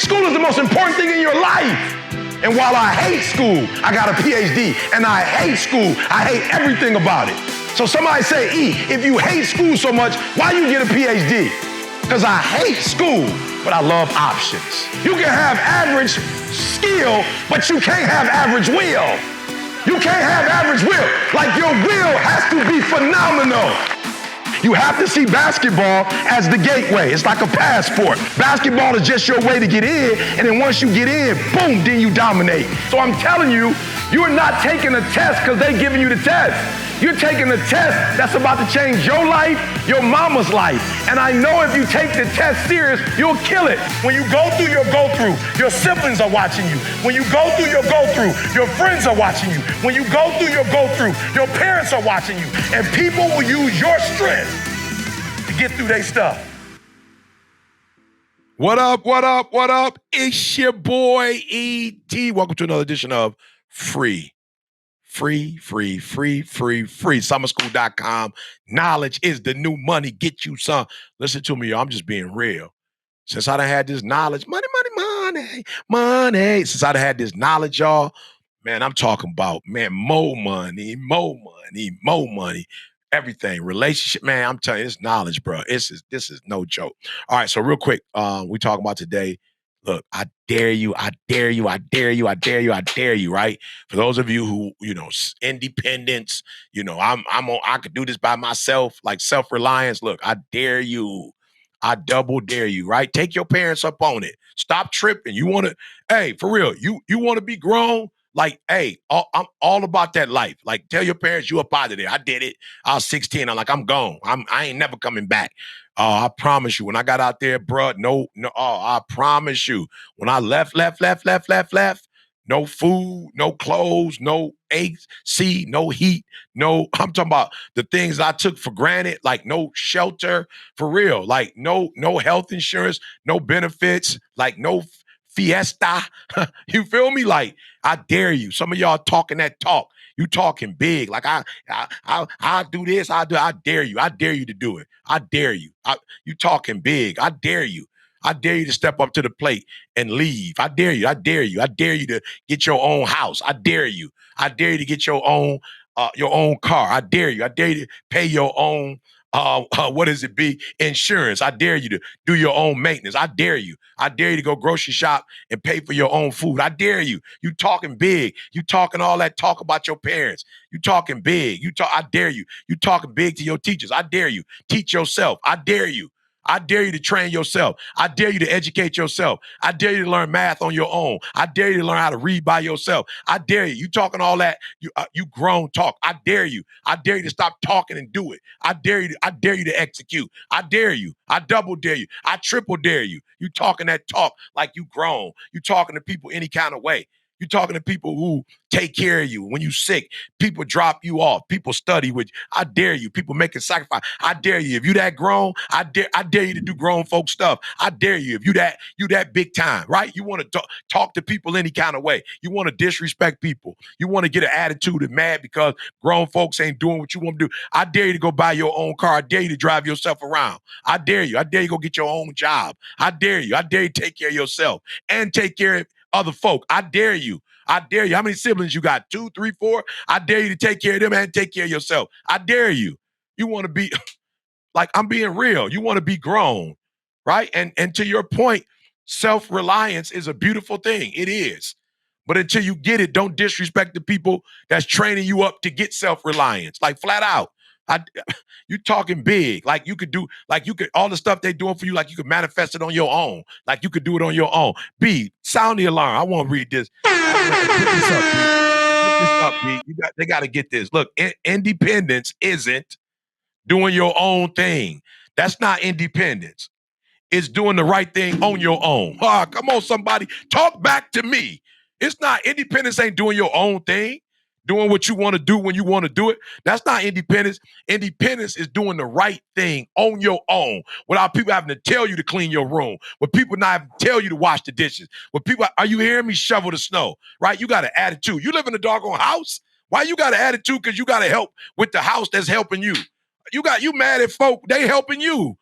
School is the most important thing in your life. And while I hate school, I got a PhD. And I hate school. I hate everything about it. So somebody say, E, if you hate school so much, why you get a PhD? Because I hate school, but I love options. You can have average skill, but you can't have average will. You can't have average will. Like your will has to be phenomenal. You have to see basketball as the gateway. It's like a passport. Basketball is just your way to get in, and then once you get in, boom, then you dominate. So I'm telling you, you're not taking a test because they're giving you the test. You're taking a test that's about to change your life, your mama's life. And I know if you take the test serious, you'll kill it. When you go through your go-through, your siblings are watching you. When you go through your go-through, your friends are watching you. When you go through your go-through, your parents are watching you. And people will use your strength to get through their stuff. What up, what up, what up? It's your boy, E.T. Welcome to another edition of Free. Summerschool.com. Knowledge is the new money. Get you some. Listen to me, y'all. I'm just being real. Since I done had this knowledge, money. Since I done had this knowledge, y'all, man, I'm talking about, man, more money. Everything. Relationship, man, I'm telling you, it's knowledge, bro. This is no joke. All right, so real quick, we talking about today. Look, I dare you, right? For those of you who, independence, I could do this by myself, like self-reliance. Look, I dare you. I double dare you, right? Take your parents up on it. Stop tripping. You want to, hey, for real, you want to be grown? Like, hey, I'm all about that life. Like, tell your parents you up out of there. I did it. I was 16. I'm like, I'm gone. I ain't never coming back. I promise you, when I got out there, bro, no, I promise you, when I left, no food, no clothes, no AC, no heat, I'm talking about the things I took for granted, like no shelter, for real, like no health insurance, no benefits, like no fiesta. You feel me? Like, I dare you. Some of y'all talking that talk. You talking big. Like, I do this. I dare you. I dare you to do it. I dare you. You talking big. I dare you. I dare you to step up to the plate and leave. I dare you. I dare you. I dare you to get your own house. I dare you. I dare you to get your own car. I dare you. I dare you to pay your own insurance. I dare you to do your own maintenance. I dare you. I dare you to go grocery shop and pay for your own food. I dare you. You talking big. You talking all that talk about your parents. You talking big. I dare you. You talking big to your teachers. I dare you. Teach yourself. I dare you. I dare you to train yourself. I dare you to educate yourself. I dare you to learn math on your own. I dare you to learn how to read by yourself. I dare you. You talking all that, you grown talk. I dare you. I dare you to stop talking and do it. I dare you to execute. I dare you. I double dare you. I triple dare you. You talking that talk like you grown. You talking to people any kind of way. You talking to people who take care of you when you sick. People drop you off. People study with you. I dare you. People making sacrifice. I dare you. If you that grown, I dare you to do grown folk stuff. I dare you. If you that big time, right? You want to talk to people any kind of way. You want to disrespect people. You want to get an attitude and mad because grown folks ain't doing what you want to do. I dare you to go buy your own car. I dare you to drive yourself around. I dare you. I dare you to go get your own job. I dare you. I dare you to take care of yourself and take care of other folk. I dare you. I dare you. How many siblings you got? 2, 3, 4? I dare you to take care of them and take care of yourself. I dare you. You want to be, like, I'm being real. You want to be grown, right? And to your point, self-reliance is a beautiful thing. It is. But until you get it, don't disrespect the people that's training you up to get self-reliance. Like, flat out. You talking big, like you could do, like you could, all the stuff they doing for you, like you could manifest it on your own, like you could do it on your own. B, sound the alarm. I want to read this. Pick this up, B. Pick this up, B. They got to get this. Look, independence isn't doing your own thing. That's not independence. It's doing the right thing on your own. Come on, somebody, talk back to me. It's not, independence ain't doing your own thing. Doing what you want to do when you want to do it. That's not independence. Independence is doing the right thing on your own without people having to tell you to clean your room, with people not having to tell you to wash the dishes, with people, are you hearing me, shovel the snow, right? You got an attitude. You live in a doggone house. Why you got an attitude? Because you got to help with the house that's helping you. You mad at folk, they helping you.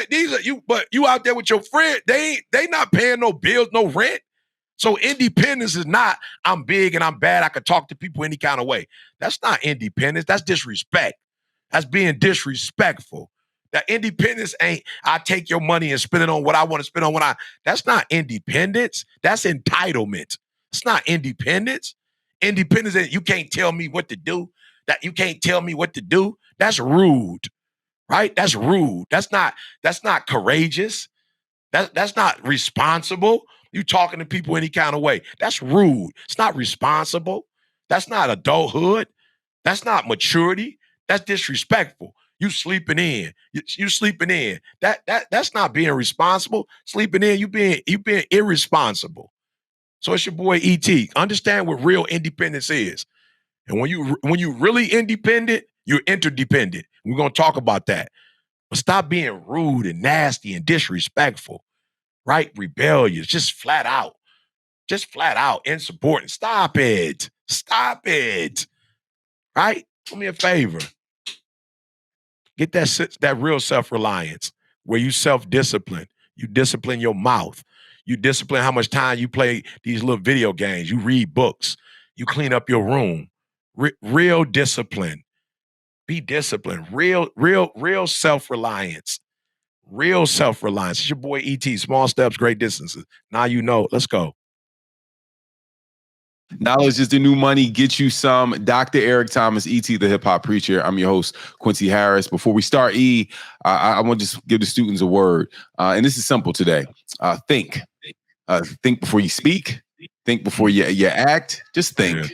These are you, but you out there with your friend, they not paying no bills, no rent. So independence is not, I'm big and I'm bad, I can talk to people any kind of way. That's not independence. That's disrespect. That's being disrespectful. That independence ain't, I take your money and spend it on what I want to spend on that's not independence. That's entitlement. It's not independence. Independence is you can't tell me what to do. That you can't tell me what to do. That's rude, right? That's rude. That's not courageous. That's not responsible. You talking to people any kind of way. That's rude. It's not responsible. That's not adulthood. That's not maturity. That's disrespectful. You sleeping in. You sleeping in. That's not being responsible. Sleeping in, you being irresponsible. So it's your boy ET. Understand what real independence is. And when you really independent, you're interdependent. We're gonna talk about that. But stop being rude and nasty and disrespectful, right? Rebellious, just flat out insubordinate. Stop it. Stop it. Right? Do me a favor. Get that real self-reliance where you self-discipline. You discipline your mouth. You discipline how much time you play these little video games. You read books. You clean up your room. Real discipline. Be disciplined. Real self-reliance. Real self-reliance. It's your boy ET. Small steps, great distances. Now you know. Let's go. Knowledge is the new money. Get you some. Dr. Eric Thomas, ET, the hip hop preacher. I'm your host, Quincy Harris. Before we start, I want to just give the students a word. And this is simple today. Think. Think before you speak. Think before you act. Just think.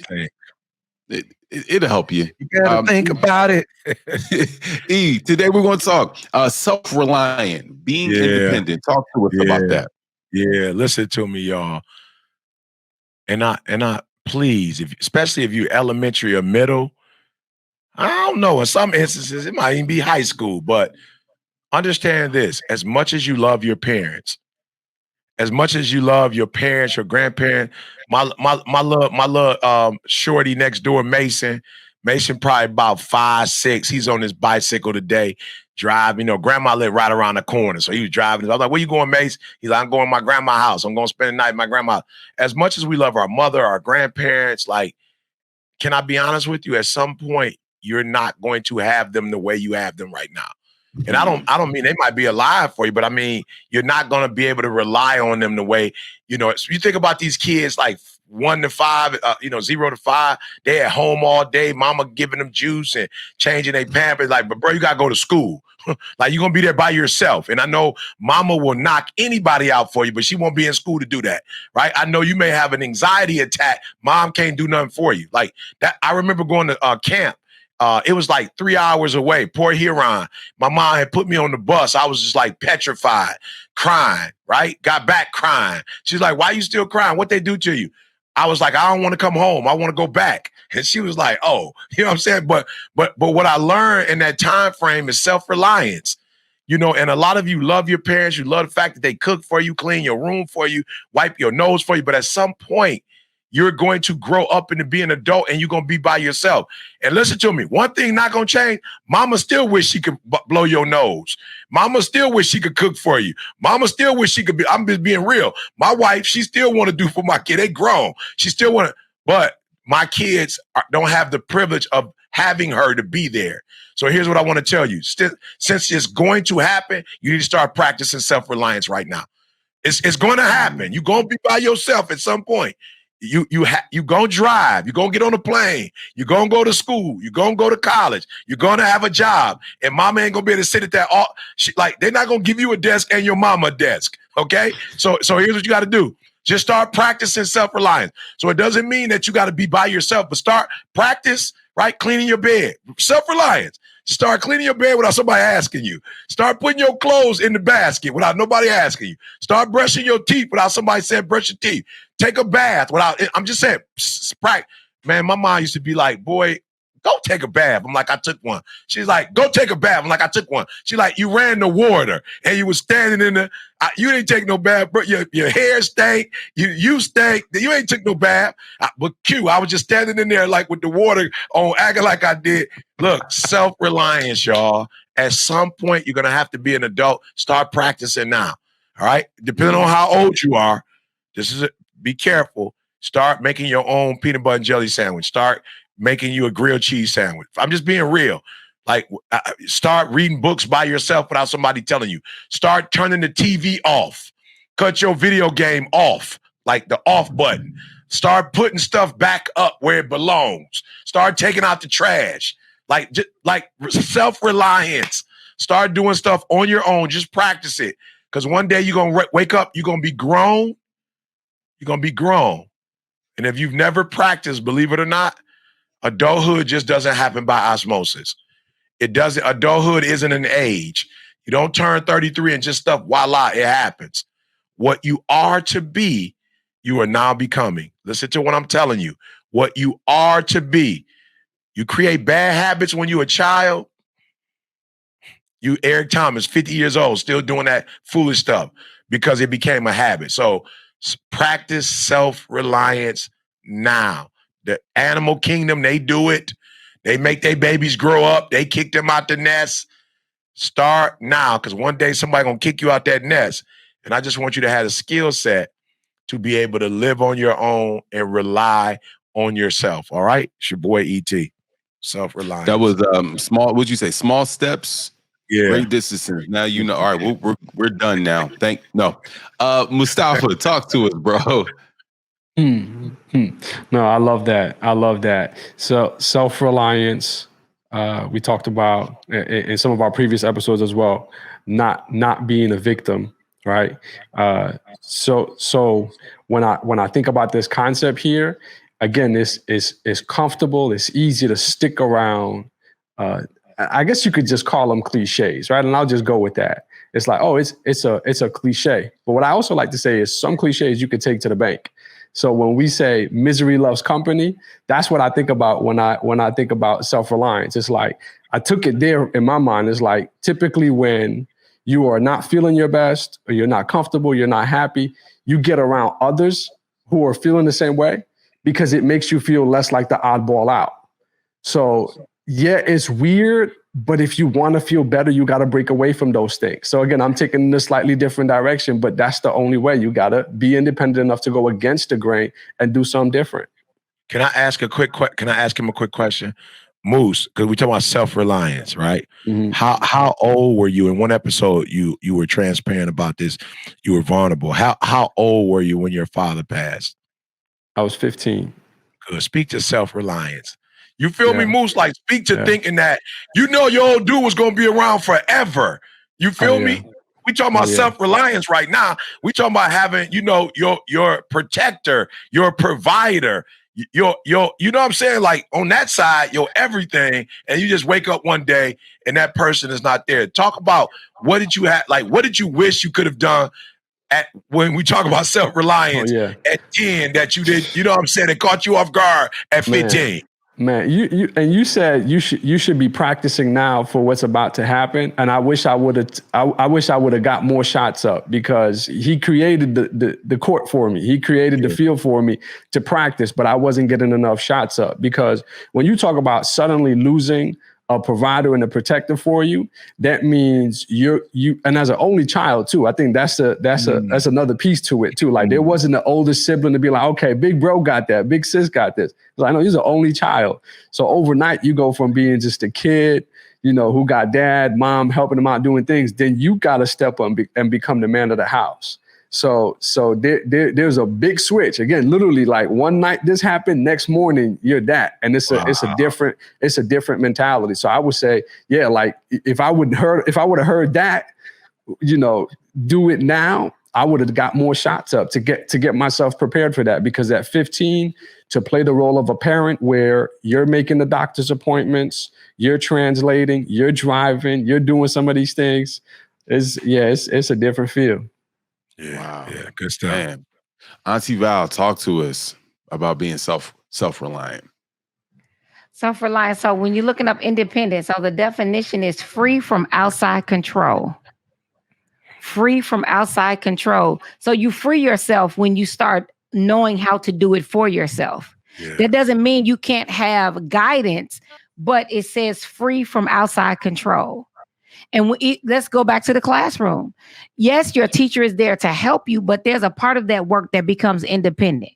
It'll help you. You gotta think about it. Today we're going to talk self-reliant, being independent. Talk to us about that. Yeah, listen to me, y'all. And I please, especially if you're elementary or middle, I don't know. In some instances, it might even be high school, but understand this: as much as you love your parents, as much as you love your parents, your grandparents, my little shorty next door, Mason. Mason probably about 5, 6. He's on his bicycle today, driving. Grandma lived right around the corner. So he was driving. I was like, where you going, Mace? He's like, I'm going to my grandma's house. I'm going to spend the night at my grandma's. As much as we love our mother, our grandparents, like, can I be honest with you? At some point, you're not going to have them the way you have them right now. And I don't mean they might be alive for you, but I mean, you're not going to be able to rely on them the way, so you think about these kids like 1 to 5, 0 to 5, they at home all day, mama giving them juice and changing their pampers. Like, but bro, you got to go to school. Like, you're going to be there by yourself. And I know mama will knock anybody out for you, but she won't be in school to do that, right? I know you may have an anxiety attack. Mom can't do nothing for you. Like that. I remember going to camp. It was like 3 hours away, Port Huron. My mom had put me on the bus. I was just like petrified, crying, right? Got back crying. She's like, why are you still crying? What they do to you? I was like, I don't want to come home. I want to go back. And she was like, oh, you know what I'm saying? But what I learned in that time frame is self-reliance. And a lot of you love your parents. You love the fact that they cook for you, clean your room for you, wipe your nose for you. But at some point, you're going to grow up into be an adult and you're going to be by yourself. And listen to me, one thing not going to change. Mama still wish she could blow your nose. Mama still wish she could cook for you. Mama still wish she could be, I'm just being real. My wife, she still want to do for my kid. They grown. She still want to, but my kids don't have the privilege of having her to be there. So here's what I want to tell you. Since it's going to happen, you need to start practicing self-reliance right now. It's going to happen. You're going to be by yourself at some point. You gonna drive, you're gonna get on a plane, you're gonna go to school, you're gonna go to college, you're gonna have a job, and mama ain't gonna be able to sit at that they're not gonna give you a desk and your mama a desk. Okay, so here's what you got to do. Just start practicing self-reliance. So it doesn't mean that you got to be by yourself, but start practice, right? Cleaning your bed. Self-reliance. Start cleaning your bed without somebody asking you. Start putting your clothes in the basket without nobody asking you. Start brushing your teeth without somebody saying brush your teeth. Take a bath without, I'm just saying, man, my mom used to be like, boy, go take a bath. I'm like, I took one. She's like, go take a bath. I'm like, I took one. She's like, you ran the water and you was standing in the, you didn't take no bath, but your hair stank, you stank, you ain't took no bath. But I was just standing in there like with the water on, acting like I did. Look, self-reliance, y'all. At some point, you're going to have to be an adult. Start practicing now. All right. Depending on how old you are, be careful. Start making your own peanut butter and jelly sandwich. Start making you a grilled cheese sandwich. I'm just being real. Like, start reading books by yourself without somebody telling you. Start turning the TV off. Cut your video game off, like the off button. Start putting stuff back up where it belongs. Start taking out the trash. Like self-reliance. Start doing stuff on your own. Just practice it. Because one day you're going to wake up, you're going to be grown. You're going to be grown. And if you've never practiced, believe it or not, adulthood just doesn't happen by osmosis. It doesn't. Adulthood isn't an age. You don't turn 33 and just stuff, voila, it happens. What you are to be, you are now becoming. Listen to what I'm telling you. What you are to be. You create bad habits when you're a child. You, Eric Thomas, 50 years old, still doing that foolish stuff because it became a habit. So practice self-reliance now. The animal kingdom, they do it. They make their babies grow up. They kick them out the nest. Start now, because one day somebody going to kick you out that nest. And I just want you to have a skill set to be able to live on your own and rely on yourself. All right? It's your boy E.T. Self-reliance. That was small. What'd you say? Small steps. Yeah. Great distances. Now you know. All right, we're done now. Mustafa, talk to us, bro. No, I love that. I love that. So self-reliance. We talked about in some of our previous episodes as well. Not being a victim, right? So when I think about this concept here, again, this is comfortable. It's easy to stick around. I guess you could just call them cliches, right? And I'll just go with that. It's like, oh, it's a cliche. But what I also like to say is some cliches you could take to the bank. So when we say misery loves company, that's what I think about when I think about self-reliance. It's like I took it there in my mind. It's like typically when you are not feeling your best or you're not comfortable, you're not happy, you get around others who are feeling the same way because it makes you feel less like the oddball out. So yeah, it's weird, but if you want to feel better, you got to break away from those things. So again, I'm taking a slightly different direction, but that's the only way. You got to be independent enough to go against the grain and do something different. Can I ask him a quick question? Moose, because we talk about self-reliance, right? Mm-hmm. How old were you? In one episode, you were transparent about this. You were vulnerable. How old were you when your father passed? I was 15. Good. Speak to self-reliance. You feel me, Moose? Like, speak to thinking that your old dude was going to be around forever. You feel me? We talking about self-reliance right now. We talking about having, your protector, your provider, you know what I'm saying? Like, on that side, your everything, and you just wake up one day and that person is not there. Talk about what did you have, like, what did you wish you could have done when we talk about self-reliance at 10 that you did, you know what I'm saying? It caught you off guard at 15. Man, you said you should be practicing now for what's about to happen. And I wish I would have got more shots up because he created the court for me. He created the field for me to practice, but I wasn't getting enough shots up because when you talk about suddenly losing a provider and a protector for you, that means you and as an only child too, I think that's another piece to it too. Like there wasn't the older sibling to be like, okay, big bro got that, big sis got this. Like, no, he's an only child. So overnight you go from being just a kid, who got dad, mom helping him out doing things, then you got to step up and become the man of the house. So there's a big switch. Again, literally like one night this happened, next morning you're that. And it's a different mentality. So I would say, like if I would have heard that, do it now, I would have got more shots up to get myself prepared for that. Because at 15, to play the role of a parent where you're making the doctor's appointments, you're translating, you're driving, you're doing some of these things, it's a different feel. Yeah, good stuff. Man. Auntie Val, talk to us about being self-reliant. Self-reliant. So when you're looking up independence, so the definition is free from outside control. Free from outside control. So you free yourself when you start knowing how to do it for yourself. Yeah. That doesn't mean you can't have guidance, but it says free from outside control. And let's go back to the classroom. Yes, your teacher is there to help you, but there's a part of that work that becomes independent.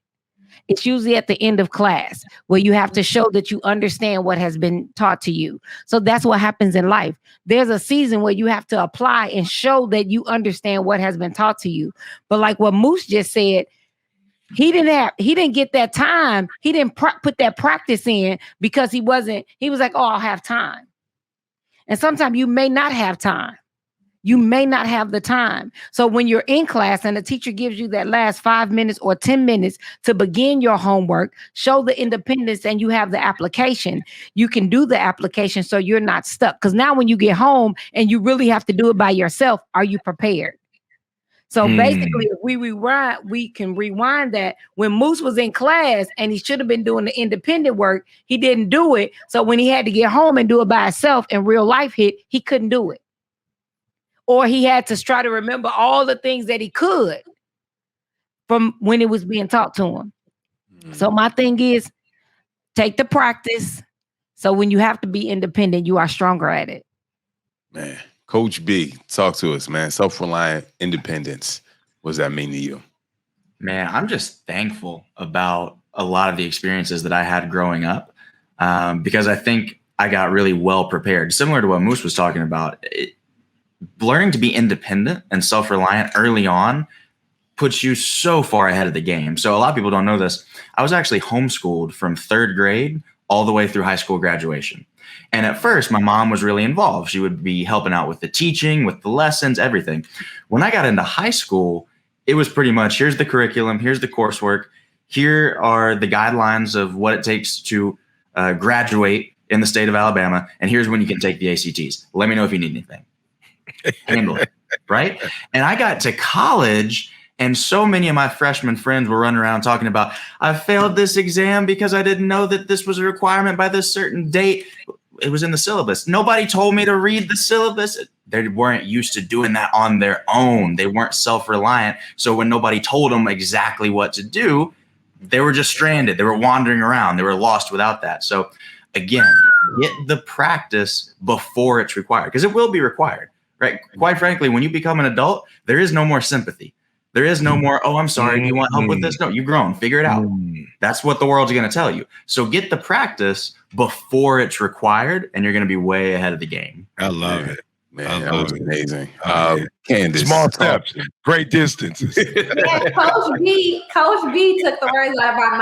It's usually at the end of class where you have to show that you understand what has been taught to you. So that's what happens in life. There's a season where you have to apply and show that you understand what has been taught to you. But like what Moose just said, he didn't get that time. He didn't put that practice in because he was like, oh, I'll have time. And sometimes you may not have time. You may not have the time. So when you're in class and the teacher gives you that last 5 minutes or 10 minutes to begin your homework, show the independence, and you have the application, you can do the application so you're not stuck. Because now when you get home and you really have to do it by yourself, are you prepared? So basically, if we can rewind that. When Moose was in class and he should have been doing the independent work, he didn't do it. So when he had to get home and do it by himself and real life hit, he couldn't do it. Or he had to try to remember all the things that he could from when it was being taught to him. So my thing is, take the practice. So when you have to be independent, you are stronger at it. Man, Coach B, talk to us, man. Self-reliant independence. What does that mean to you? Man, I'm just thankful about a lot of the experiences that I had growing up because I think I got really well prepared. Similar to what Moose was talking about, learning to be independent and self-reliant early on puts you so far ahead of the game. So a lot of people don't know this. I was actually homeschooled from 3rd grade all the way through high school graduation. And at first, my mom was really involved. She would be helping out with the teaching, with the lessons, everything. When I got into high school, it was pretty much, here's the curriculum, here's the coursework, here are the guidelines of what it takes to graduate in the state of Alabama, and here's when you can take the ACTs. Let me know if you need anything. Handle it, right? And I got to college, and so many of my freshman friends were running around talking about, I failed this exam because I didn't know that this was a requirement by this certain date. It was in the syllabus. Nobody told me to read the syllabus. They weren't used to doing that on their own. They weren't self-reliant. So when nobody told them exactly what to do, they were just stranded. They were wandering around. They were lost without that. So again, get the practice before it's required, because it will be required. Right. Quite frankly, when you become an adult, there is no more sympathy. There is no more, oh, I'm sorry, do you want help with this? No, you've grown. Figure it out. That's what the world's going to tell you. So get the practice before it's required, and you're going to be way ahead of the game. I love it. Man, that was amazing. Candace. Small steps, great distances. Yeah, Coach B took the words out of my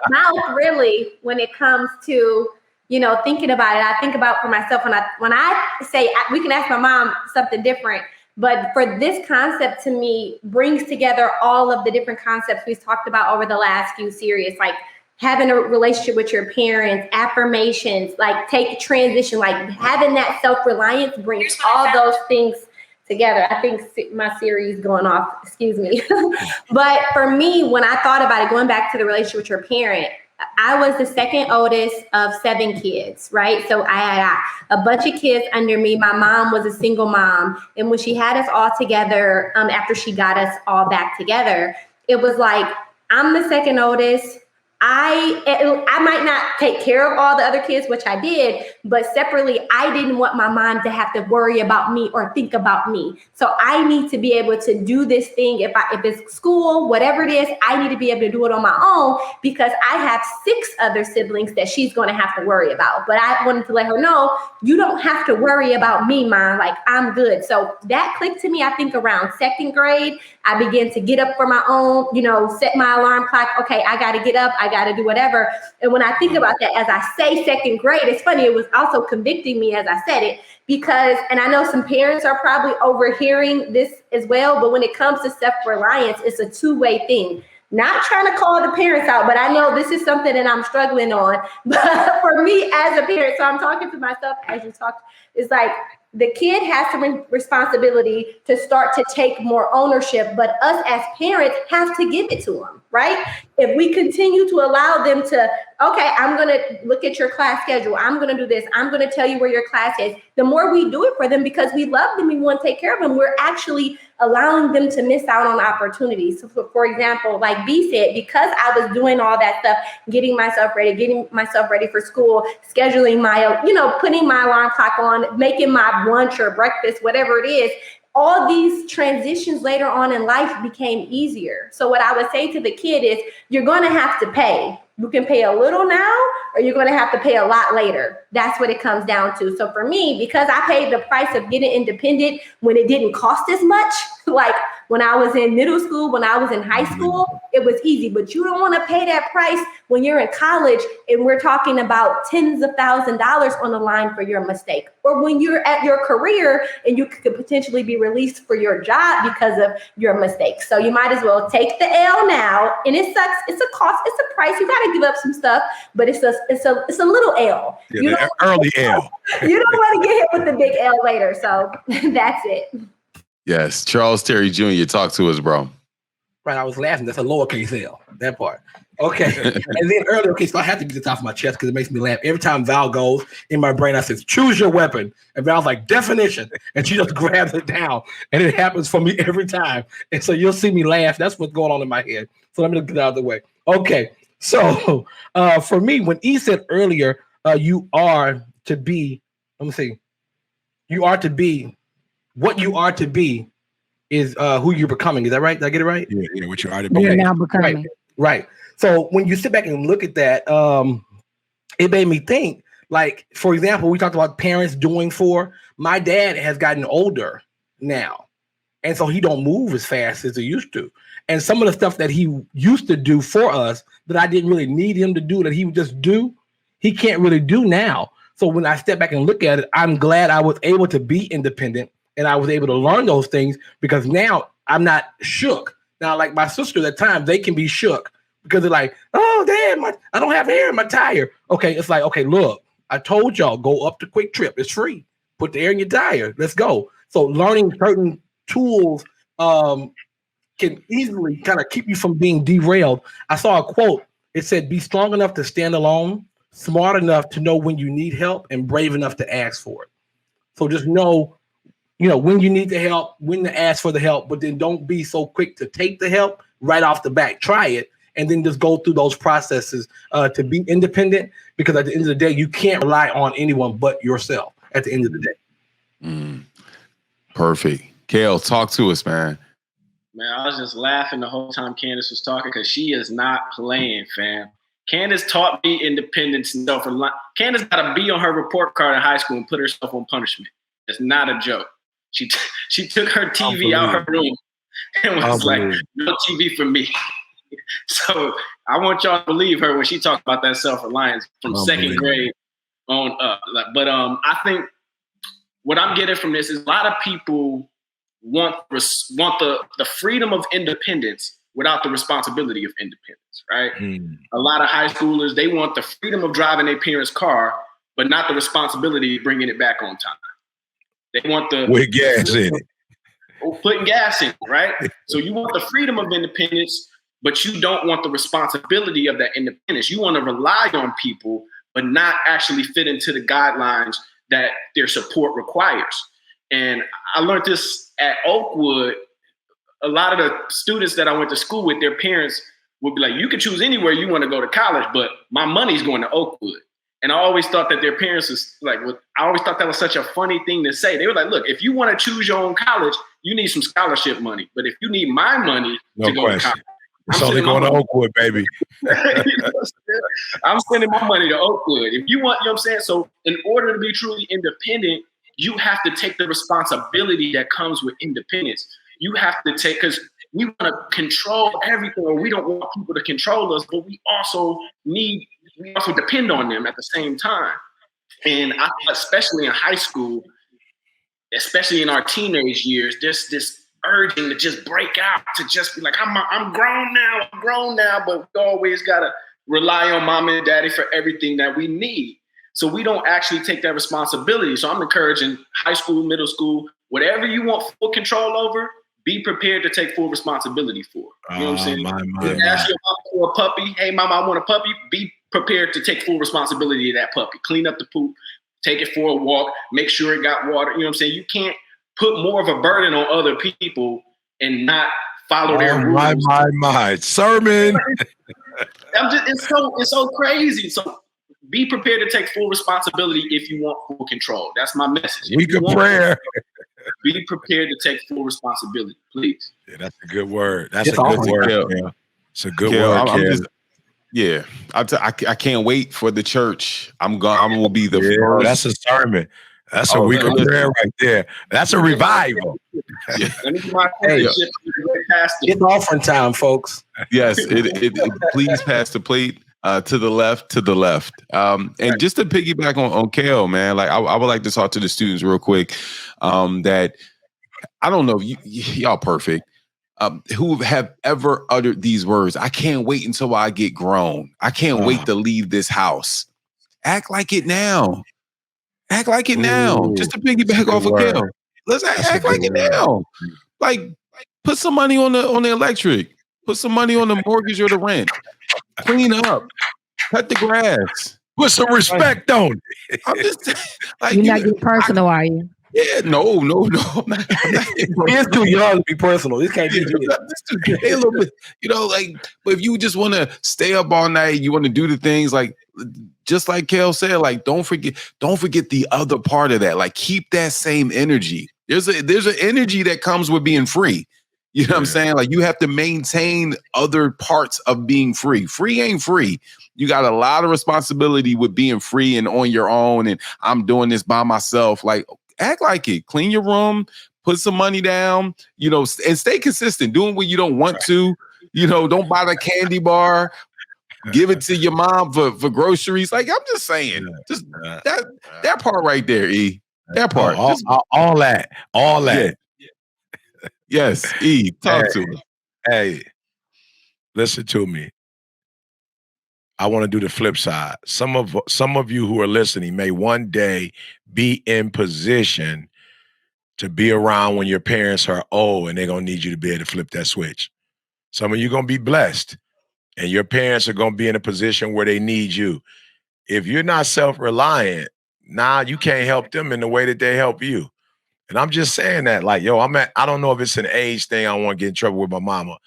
mouth really when it comes to, thinking about it. I think about for myself when I say, we can ask my mom something different, but for this concept to me brings together all of the different concepts we've talked about over the last few series, like having a relationship with your parents, affirmations, like take transition, like having that self-reliance brings all those things together. I think my series is going off, excuse me. But for me, when I thought about it, going back to the relationship with your parent, I was the second oldest of 7 kids, right? So I had a bunch of kids under me. My mom was a single mom. And when she had us all together, after she got us all back together, it was like, I'm the second oldest. I might not take care of all the other kids, which I did, but separately, I didn't want my mom to have to worry about me or think about me. So I need to be able to do this thing. If it's school, whatever it is, I need to be able to do it on my own because I have 6 other siblings that she's going to have to worry about. But I wanted to let her know, you don't have to worry about me, Mom. Like, I'm good. So that clicked to me, I think, around 2nd grade. I began to get up for my own, set my alarm clock. Okay, I got to get up. I got to do whatever. And when I think about that, as I say 2nd grade, it's funny. It was also convicting me as I said it because, and I know some parents are probably overhearing this as well, but when it comes to self-reliance, it's a 2-way thing. Not trying to call the parents out, but I know this is something that I'm struggling on. But for me as a parent, so I'm talking to myself as you talk, it's like, the kid has some responsibility to start to take more ownership, but us as parents have to give it to them, right? If we continue to allow them to, okay, I'm going to look at your class schedule. I'm going to do this. I'm going to tell you where your class is. The more we do it for them because we love them, we want to take care of them, we're actually allowing them to miss out on opportunities. So for example, like B said, because I was doing all that stuff, getting myself ready for school, scheduling my, putting my alarm clock on, making my lunch or breakfast, whatever it is, all these transitions later on in life became easier. So what I would say to the kid is, you're going to have to pay. You can pay a little now, or you're going to have to pay a lot later. That's what it comes down to. So for me, because I paid the price of getting independent when it didn't cost as much, like when I was in middle school, when I was in high school, it was easy. But you don't want to pay that price when you're in college and we're talking about tens of thousands of dollars on the line for your mistake. Or when you're at your career and you could potentially be released for your job because of your mistakes. So you might as well take the L now. And it sucks. It's a cost. It's a price. You got to give up some stuff, but it's a little L. Yeah, early L. You don't want to get hit with the big L later. So that's it. Yes. Charles Terry Jr., talk to us, bro. Right, I was laughing. That's a lowercase L, that part. Okay. And then earlier, so I have to get this off my chest because it makes me laugh. Every time Val goes in my brain, I says, choose your weapon. And Val's like, definition. And she just grabs it down. And it happens for me every time. And so you'll see me laugh. That's what's going on in my head. So let me get out of the way. Okay. So for me, when E said earlier, you are to be, you are to be, what you are to be is who you're becoming. Is that right? Did I get it right? Yeah, what you are to be. You're Okay. now becoming. Right. So when you sit back and look at that, it made me think, like, for example, we talked about parents doing for. My dad has gotten older now. And so he don't move as fast as he used to. And some of the stuff that he used to do for us that I didn't really need him to do, that he would just do, he can't really do now. So when I step back and look at it, I'm glad I was able to be independent and I was able to learn those things because now I'm not shook. Now, like my sister at times, they can be shook because they're like, oh, damn, I don't have air in my tire. Okay, it's like, okay, look, I told y'all, go up to Quick Trip. It's free. Put the air in your tire. Let's go. So learning certain tools can easily kind of keep you from being derailed. I saw a quote. It said, be strong enough to stand alone, smart enough to know when you need help, and brave enough to ask for it. So just know, when you need the help, when to ask for the help, but then don't be so quick to take the help right off the bat. Try it, and then just go through those processes to be independent, because at the end of the day, you can't rely on anyone but yourself at the end of the day. Perfect. Kale, talk to us, man. Man, I was just laughing the whole time Candace was talking because she is not playing, fam. Candace taught me independence and self-reliance. Candace got a B on her report card in high school and put herself on punishment. It's not a joke. She took her TV out her room and was like, no TV for me. So I want y'all to believe her when she talked about that self-reliance from second grade on up. But I think what I'm getting from this is a lot of people want the freedom of independence without the responsibility of independence, right? A lot of high schoolers, they want the freedom of driving their parents' car, but not the responsibility of bringing it back on time. They want the with gas in it. Putting gas in it, right? So you want the freedom of independence, but you don't want the responsibility of that independence. You want to rely on people, but not actually fit into the guidelines that their support requires. And I learned this at Oakwood. A lot of the students that I went to school with, their parents would be like, you can choose anywhere you want to go to college, but my money's going to Oakwood. And I always thought that their parents was like, I always thought that was such a funny thing to say. They were like, look, if you want to choose your own college, you need some scholarship money. But if you need my money to go to college, it's only going to Oakwood, baby. I'm sending my money to Oakwood. If you want, you know what I'm saying? So in order to be truly independent, you have to take the responsibility that comes with independence. You have to take, because we want to control everything, or we don't want people to control us, but we also depend on them at the same time. And especially in high school, especially in our teenage years, there's this urging to just break out, to just be like, I'm grown now, but we always got to rely on mom and daddy for everything that we need. So we don't actually take that responsibility. So I'm encouraging high school, middle school, whatever you want full control over, be prepared to take full responsibility for it. You know what I'm saying? Ask your mom for a puppy. Hey, mama, I want a puppy. Be prepared to take full responsibility of that puppy. Clean up the poop, take it for a walk, make sure it got water. You know what I'm saying? You can't put more of a burden on other people and not follow their Oh, rules. my sermon. It's so crazy. So be prepared to take full responsibility if you want full control. That's my message. Week of prayer. Be prepared to take full responsibility, please. Yeah, that's a good word. That's It's a good awesome, word. Kel. Yeah. It's a good Kel, word. I'm Kel. just, yeah. I can't wait for the church. I'm gonna be the Yeah, first. that's a sermon. That's a Oh, week of listen. prayer right there. That's a revival. Yeah. Let me get my Hey, pastor. it's offering time, folks. Yes, please pass the plate to the left, and just to piggyback on Kale, man, like I would like to talk to the students real quick. That I don't know if y'all perfect. Who have ever uttered these words? I can't wait until I get grown. I can't wait to leave this house. Act like it now. Act like it now. Ooh, Just to piggyback off of word. Kale. Let's That's a act like good it now. Like put some money on the electric. Put some money on the mortgage or the rent. Clean up. Cut the grass. Put some respect on it. I'm just like You're not getting personal, are you? yeah, no. I'm not It's too young to be personal. This can't be a little bit, like, but if you just want to stay up all night, you want to do the things like, just like Kel said, like, don't forget the other part of that. Like, keep that same energy. There's an energy that comes with being free. You know what I'm saying? Like, you have to maintain other parts of being free. Free ain't free. You got a lot of responsibility with being free and on your own. And I'm doing this by myself. Like, act like it. Clean your room. Put some money down. And stay consistent. Doing what you don't want to. Don't buy the candy bar. Give it to your mom for groceries. Like, I'm just saying, just that part right there, E. That part. All that. Yeah. Yes, E. Talk to me. Hey, listen to me. I want to do the flip side. Some of you who are listening may one day be in position to be around when your parents are old and they're going to need you to be able to flip that switch. Some of you are going to be blessed and your parents are going to be in a position where they need you. If you're not self-reliant, now you can't help them in the way that they help you. And I'm just saying that, like, I don't know if it's an age thing. I don't want to get in trouble with my mama,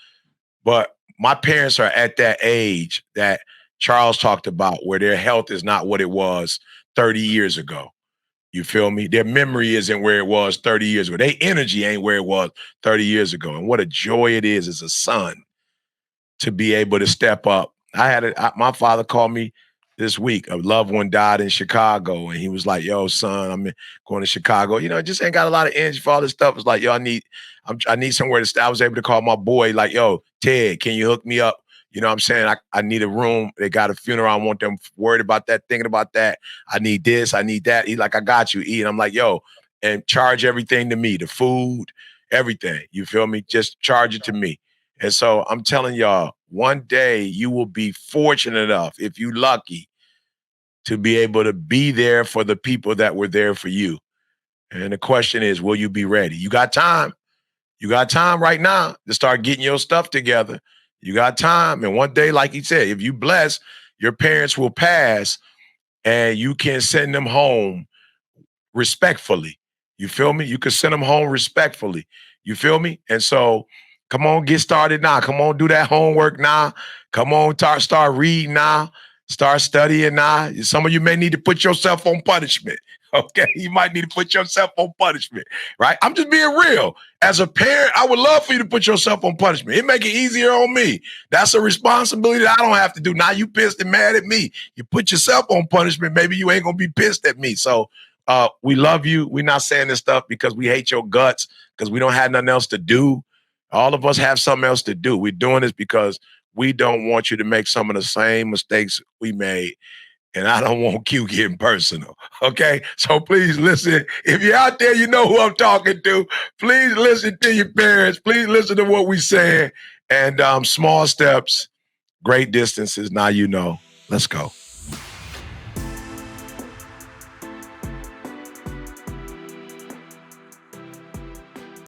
but my parents are at that age that Charles talked about where their health is not what it was 30 years ago. You feel me? Their memory isn't where it was 30 years ago. Their energy ain't where it was 30 years ago. And what a joy it is as a son to be able to step up. My father called me this week. A loved one died in Chicago, and he was like, "Yo, son, I'm going to Chicago. Just ain't got a lot of energy for all this stuff." It's like, "Yo, I need somewhere to stay." I was able to call my boy, like, "Yo, Ted, can you hook me up? You know what I'm saying? I need a room. They got a funeral. I want them worried about that, thinking about that. I need this. I need that." He's like, "I got you, E." And I'm like, "Yo, and charge everything to me, the food, everything. You feel me? Just charge it to me." And so I'm telling y'all, one day you will be fortunate enough, if you lucky, to be able to be there for the people that were there for you. And the question is, will you be ready? You got time. You got time right now to start getting your stuff together. You got time. And one day, like he said, if you bless, your parents will pass and you can send them home respectfully. You feel me? You can send them home respectfully. You feel me? And so come on, get started now. Come on, do that homework now. Come on, start reading now. Start studying now. Some of you may need to put yourself on punishment. Okay, you might need to put yourself on punishment, right? I'm just being real. As a parent, I would love for you to put yourself on punishment. It make it easier on me. That's a responsibility that I don't have to do. Now you pissed and mad at me. You put yourself on punishment, maybe you ain't gonna be pissed at me. So we love you. We're not saying this stuff because we hate your guts, because we don't have nothing else to do. All of us have something else to do. We're doing this because we don't want you to make some of the same mistakes we made. And I don't want Q getting personal. Okay. So please listen. If you're out there, you know who I'm talking to. Please listen to your parents. Please listen to what we're saying. And small steps, great distances. Now you know. Let's go.